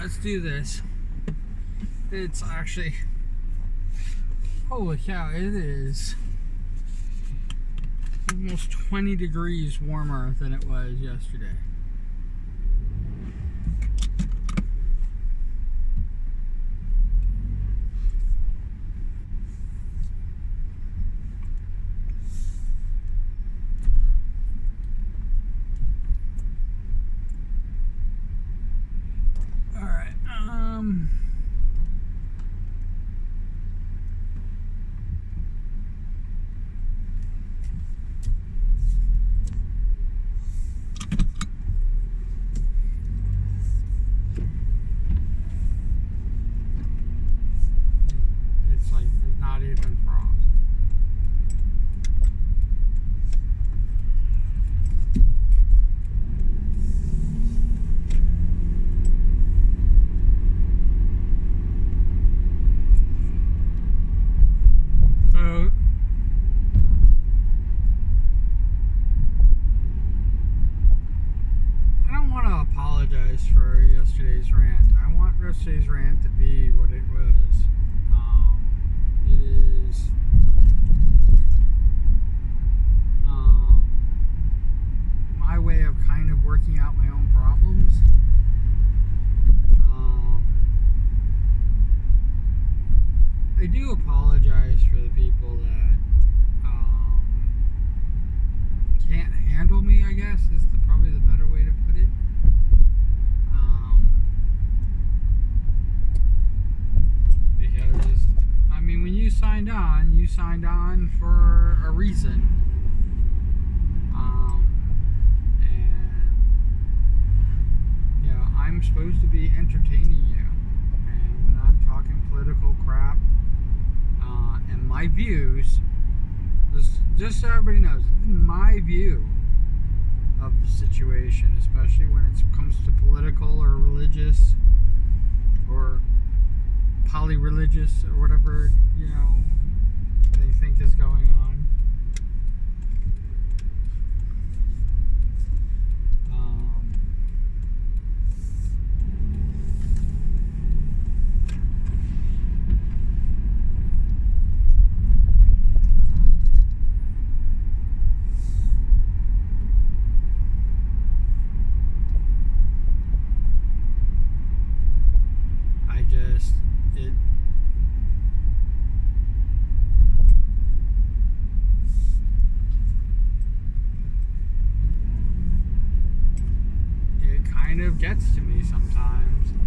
let's do this. It's actually, holy cow, it is almost 20 degrees warmer than it was yesterday. For yesterday's rant. I want yesterday's rant to be what it was. It is my way of kind of working out my own problems. I do apologize for the people that can't handle me, I guess, is probably the better way to put it. Because, I mean, when you signed on for a reason. And, you know, I'm supposed to be entertaining you. And when I'm talking political crap, and my views, just so everybody knows, my view of the situation, especially when it comes to political or religious or polyreligious or whatever, you know, they think is going on. Gets to me sometimes, and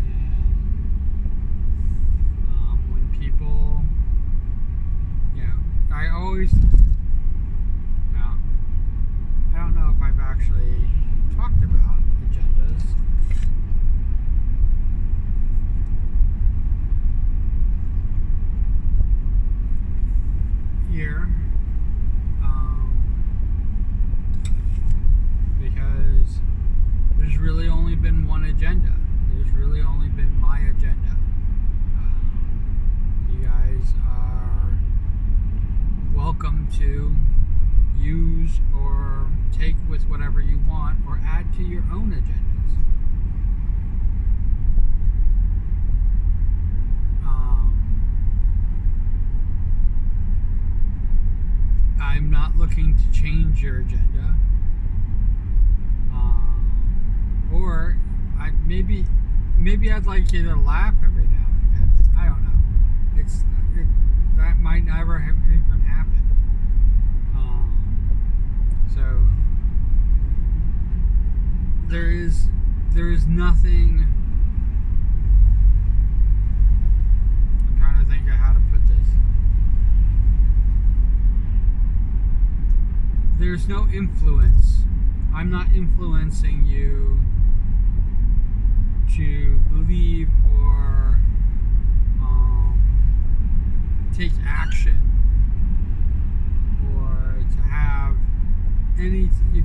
when people, you know, I always, now, I don't know if I've actually talked about agendas. Here, because there's really only been one agenda. There's really only been my agenda. You guys are welcome to use or take with whatever you want or add to your own agendas. I'm not looking to change your agenda. Or maybe I'd like you to laugh every now and again. I don't know. That might never have even happen. So there is nothing. I'm trying to think of how to put this. There's no influence. I'm not influencing you to believe or take action or to have any. You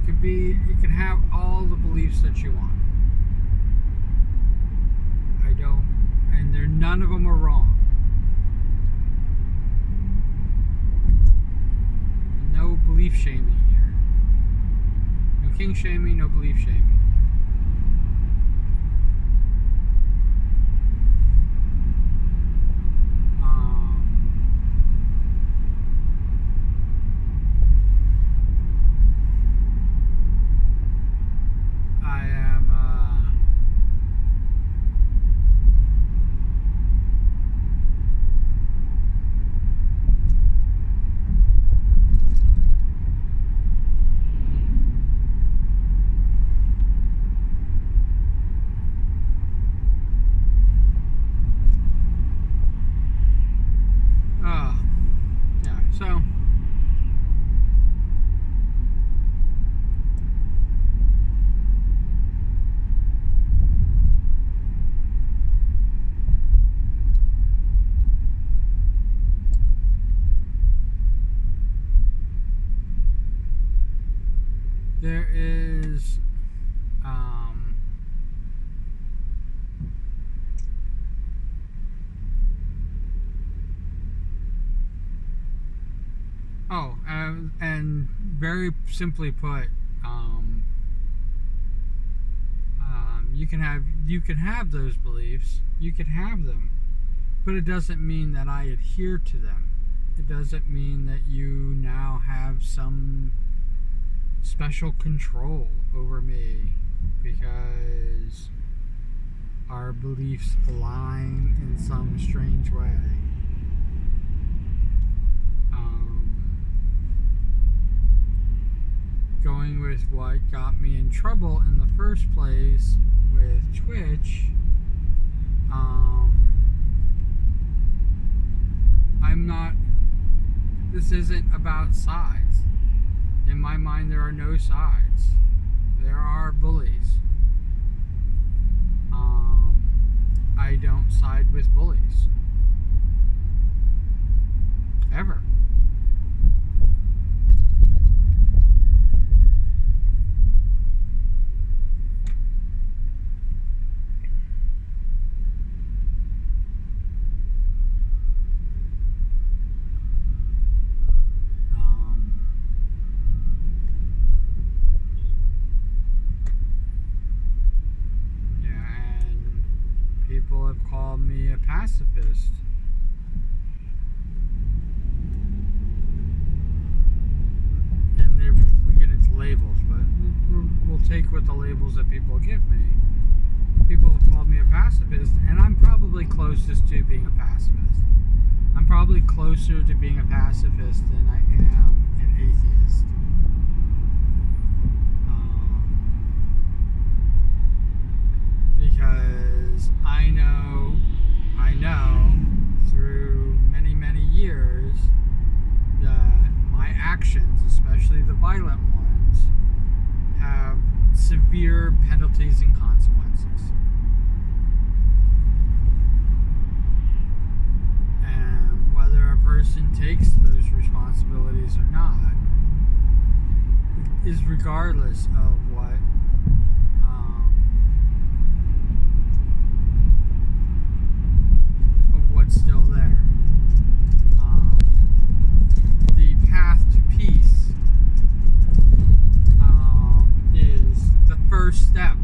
can have all the beliefs that you want. I don't, and none of them are wrong. No belief shaming here. No king shaming, no belief shaming. very simply put, you can have those beliefs, you can have them, but it doesn't mean that I adhere to them. It doesn't mean that you now have some special control over me because our beliefs align in some strange way. Going with what got me in trouble in the first place with Twitch, this isn't about sides. In my mind, there are no sides. There are bullies. I don't side with bullies. Ever. People have called me a pacifist. And we get into labels, but we'll take with the labels that people give me. People have called me a pacifist, and I'm probably closest to being a pacifist. I'm probably closer to being a pacifist than I am an atheist. Because I know through many, many years that my actions, especially the violent ones, have severe penalties and consequences. And whether a person takes those responsibilities or not is regardless of what still there. The path to peace is the first step.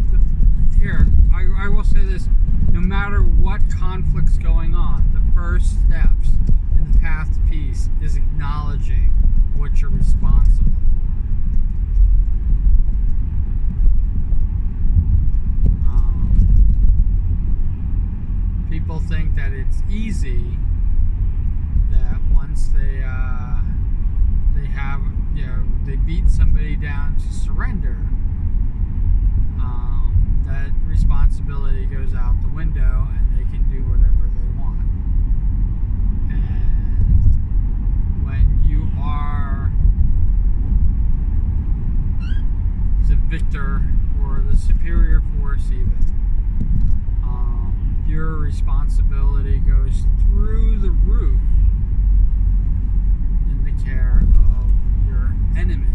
Here, I will say this, no matter what conflict's going on, the first steps in the path to peace is acknowledging what you're responsible for. People think that it's easy, that once they have, they beat somebody down to surrender, that responsibility goes out the window and they can do whatever they want. And when you are the victor or the superior force even, your responsibility goes through the roof in the care of your enemy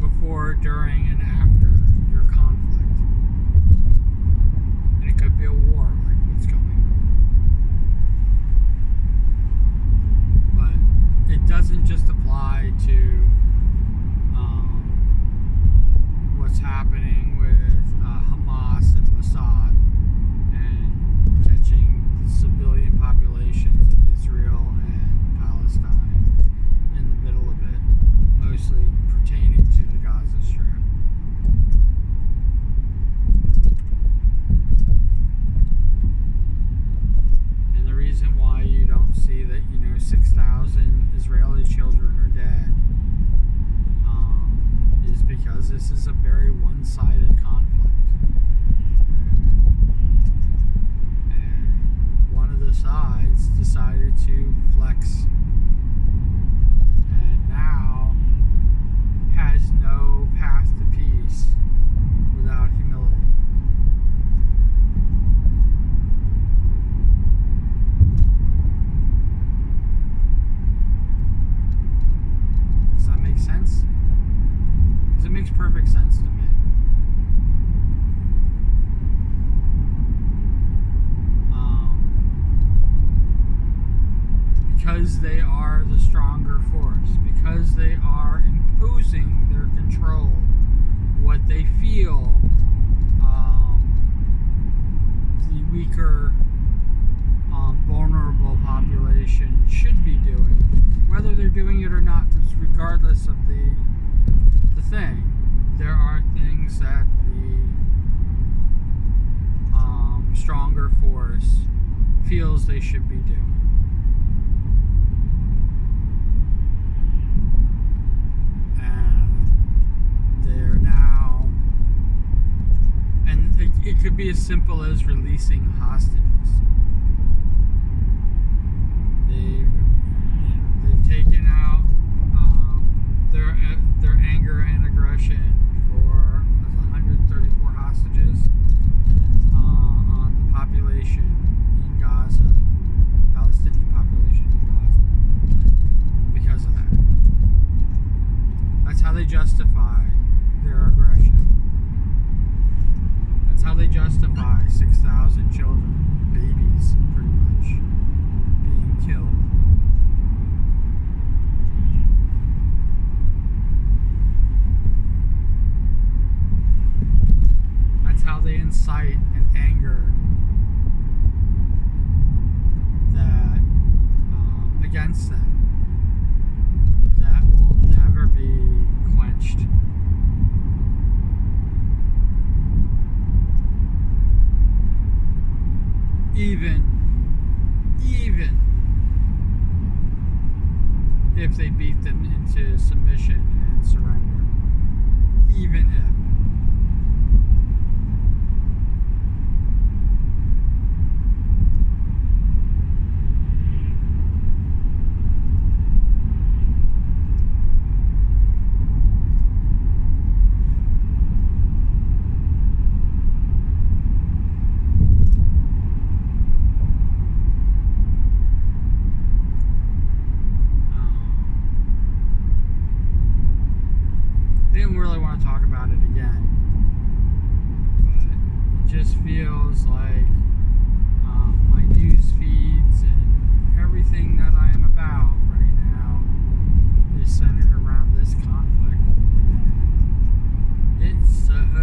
before, during, and after your conflict. And it could be a war like what's coming. But it doesn't just apply to what's happening with Hamas and Mossad and catching the civilian populations of Israel and Palestine in the middle of it, mostly pertaining to the Gaza Strip. And the reason why you don't see that, 6,000 Israeli children are dead is because this is a very one-sided conflict. And one of the sides decided to flex and now has no path to peace without humility. Does that make sense? Because it makes perfect sense to me. because they are the stronger force, because they are imposing their control, what they feel the weaker, vulnerable population should be doing, whether they're doing it or not, regardless of the thing. There are things that the stronger force feels they should be doing. And they're now, and it could be as simple as releasing hostages. They've taken out their anger and aggression for 134 hostages on the population in Gaza, Palestinian population in Gaza, because of that. That's how they justify their aggression. That's how they justify 6,000 children, babies, pretty much, being killed. That's how they incite an anger that against them that will never be quenched. Even if they beat them into submission and surrender. Even if. Didn't really want to talk about it again, but it just feels like my news feeds and everything that I am about right now is centered around this conflict. It sucks.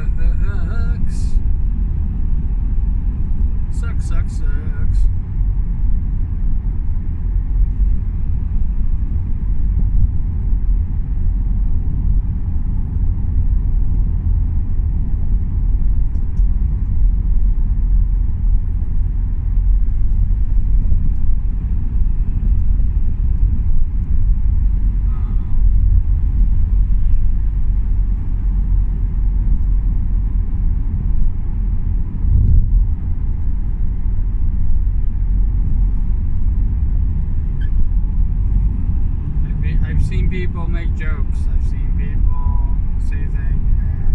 I've seen people make jokes. I've seen people say things, and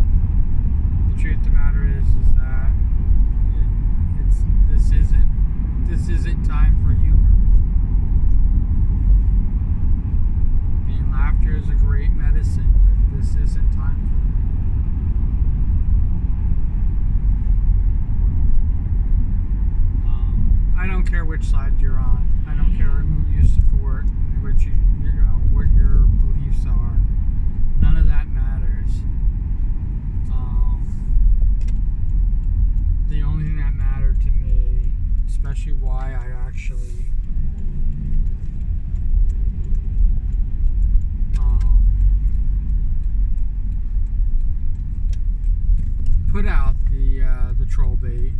the truth of the matter is that this isn't time for humor. And laughter is a great medicine, but this isn't time for it. I don't care which side you're on. I don't care who you support, what your beliefs are. None of that matters. The only thing that mattered to me, especially why I actually put out the troll bait.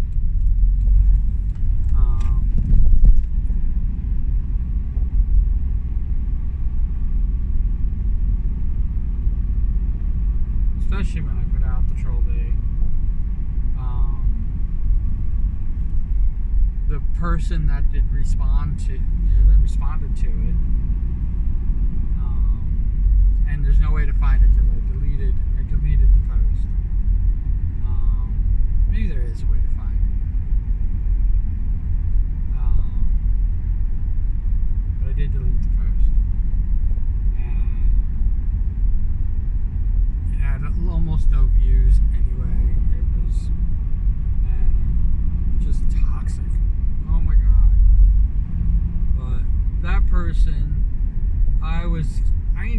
Especially when I put out the troll bait. The person that did responded to it, and there's no way to find it because I deleted the post. Maybe there is a way to find it, but I did delete the post, and it had almost no views anyway. It was just toxic. Oh my god. But that person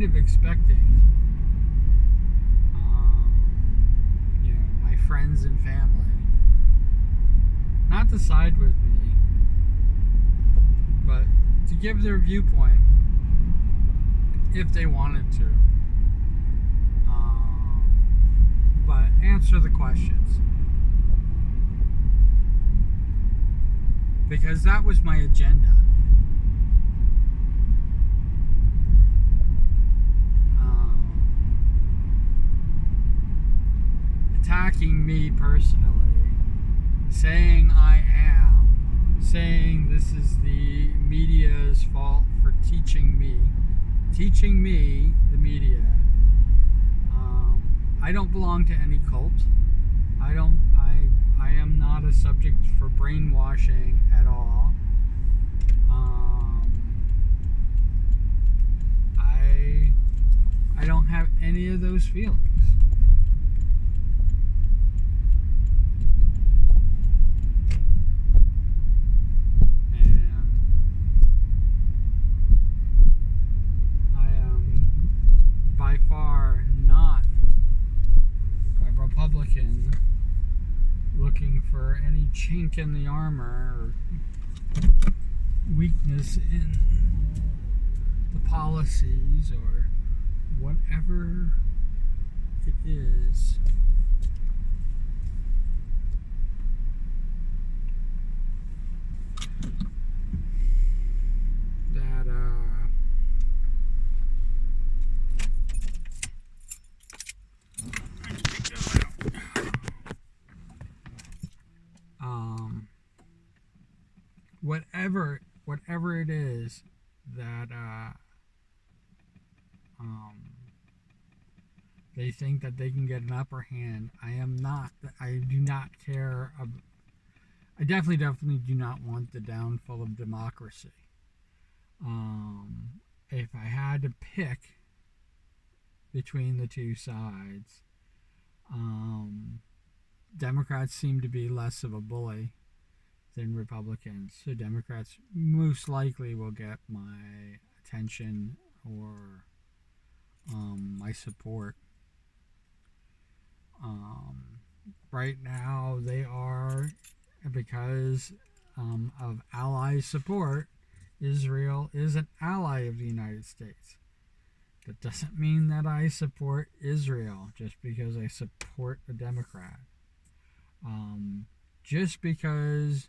kind of expecting, my friends and family not to side with me, but to give their viewpoint if they wanted to. But answer the questions. Because that was my agenda. Attacking me personally, saying I am, saying this is the media's fault for teaching me, the media. I don't belong to any cult. I am not a subject for brainwashing at all. I don't have any of those feelings. And I am by far not a Republican looking for any chink in the armor or weakness in the policies or whatever it is that whatever it is that they think that they can get an upper hand. I do not care. I definitely do not want the downfall of democracy. If I had to pick between the two sides, Democrats seem to be less of a bully than Republicans. So Democrats most likely will get my attention or my support. Right now, they are, because of ally support, Israel is an ally of the United States. That doesn't mean that I support Israel just because I support a Democrat. Just because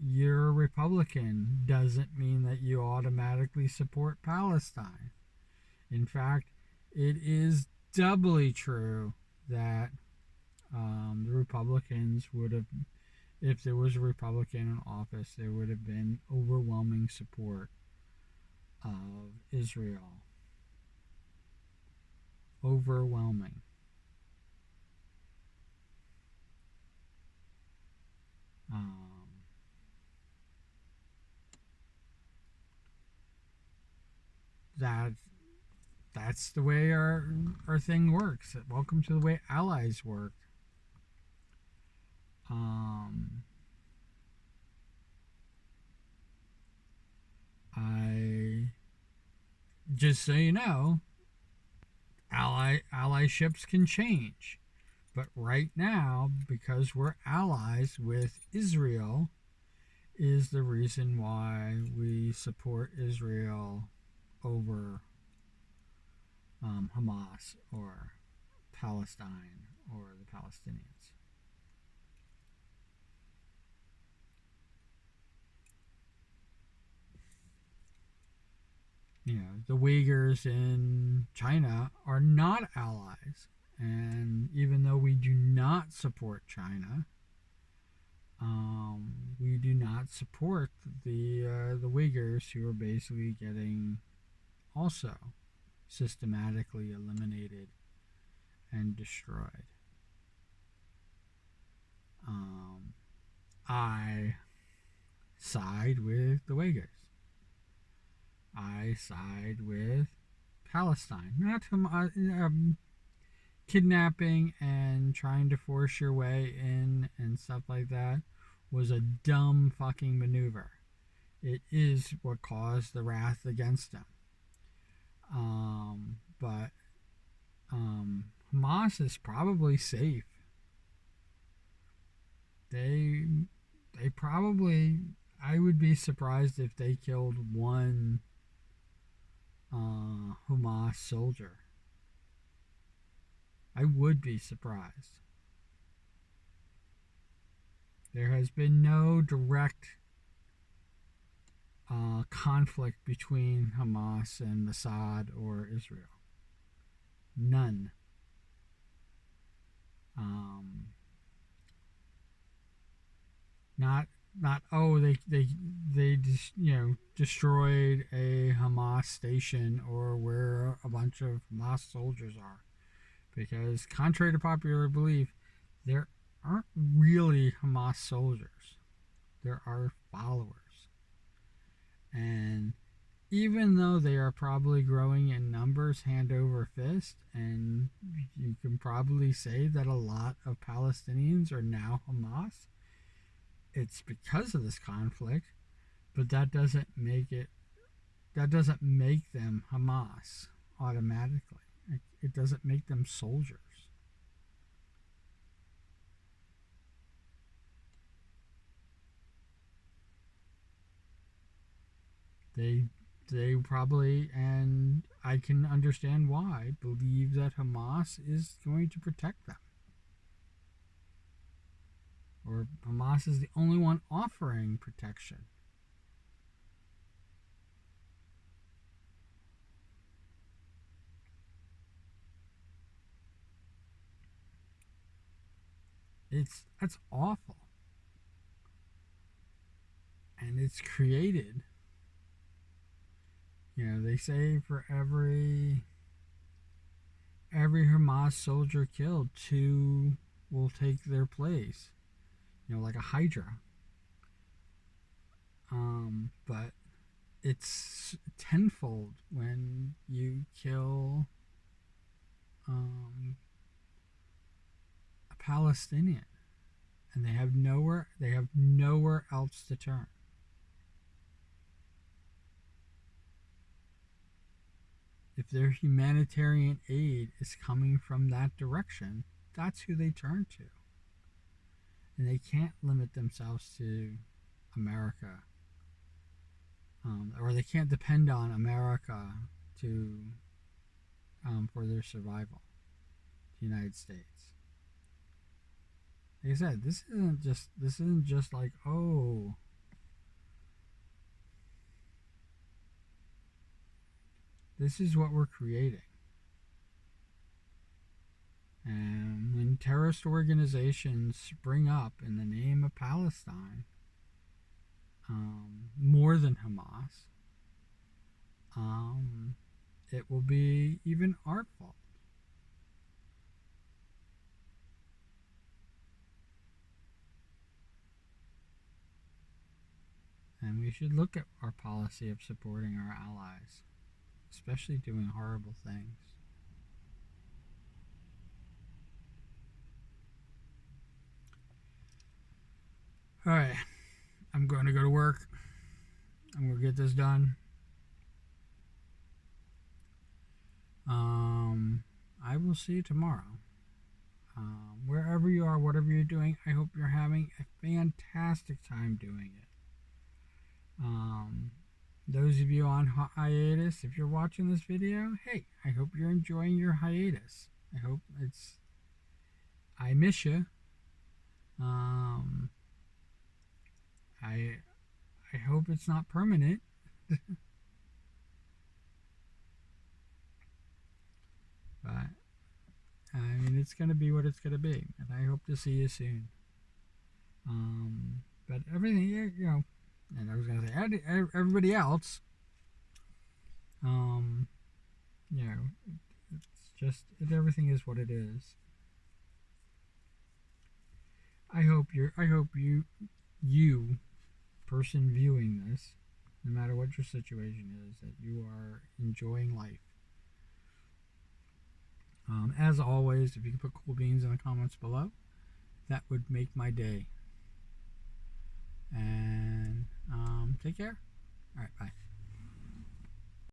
you're a Republican doesn't mean that you automatically support Palestine. In fact, it is doubly true that the Republicans would have, if there was a Republican in office, there would have been overwhelming support of Israel. Overwhelming. That's the way our thing works. Welcome to the way allies work. I just so you know, allyships can change. But right now, because we're allies with Israel, is the reason why we support Israel over Hamas or Palestine or the Palestinians. The Uyghurs in China are not allies. And even though we do not support China, we do not support the Uyghurs, who are basically getting also systematically eliminated and destroyed. I side with the Uyghurs. I side with Palestine. Not kidnapping and trying to force your way in and stuff like that was a dumb fucking maneuver. It is what caused the wrath against them. but Hamas is probably safe. They probably, I would be surprised if they killed one Hamas soldier. I would be surprised. There has been no direct conflict between Hamas and Assad or Israel. None. Not oh, they just, destroyed a Hamas station or where a bunch of Hamas soldiers are, because contrary to popular belief, there aren't really Hamas soldiers. There are followers, and even though they are probably growing in numbers hand over fist, and you can probably say that a lot of Palestinians are now Hamas, it's because of this conflict, but that doesn't make them Hamas automatically. It doesn't make them soldiers. They probably, and I can understand why, believe that Hamas is going to protect them. Or Hamas is the only one offering protection. That's awful. And it's created. They say for every Hamas soldier killed, two will take their place. Like a Hydra. But it's tenfold when you kill a Palestinian, and they have nowhere else to turn. If their humanitarian aid is coming from that direction, that's who they turn to. And they can't limit themselves to America, or they can't depend on America to for their survival. The United States. Like I said, this isn't just like, oh, this is what we're creating. And when terrorist organizations spring up in the name of Palestine, more than Hamas, it will be even our fault. And we should look at our policy of supporting our allies, especially doing horrible things. All right, I'm going to go to work. I'm going to get this done. I will see you tomorrow. Wherever you are, whatever you're doing, I hope you're having a fantastic time doing it. Those of you on hiatus, if you're watching this video, hey, I hope you're enjoying your hiatus. I miss you. I hope it's not permanent. But it's going to be what it's going to be, and I hope to see you soon. But everything, and I was going to say, everybody else, it's just, everything is what it is. I hope you, person viewing this, no matter what your situation is, that you are enjoying life. As always, if you could put cool beans in the comments below, that would make my day. And take care. All right, bye.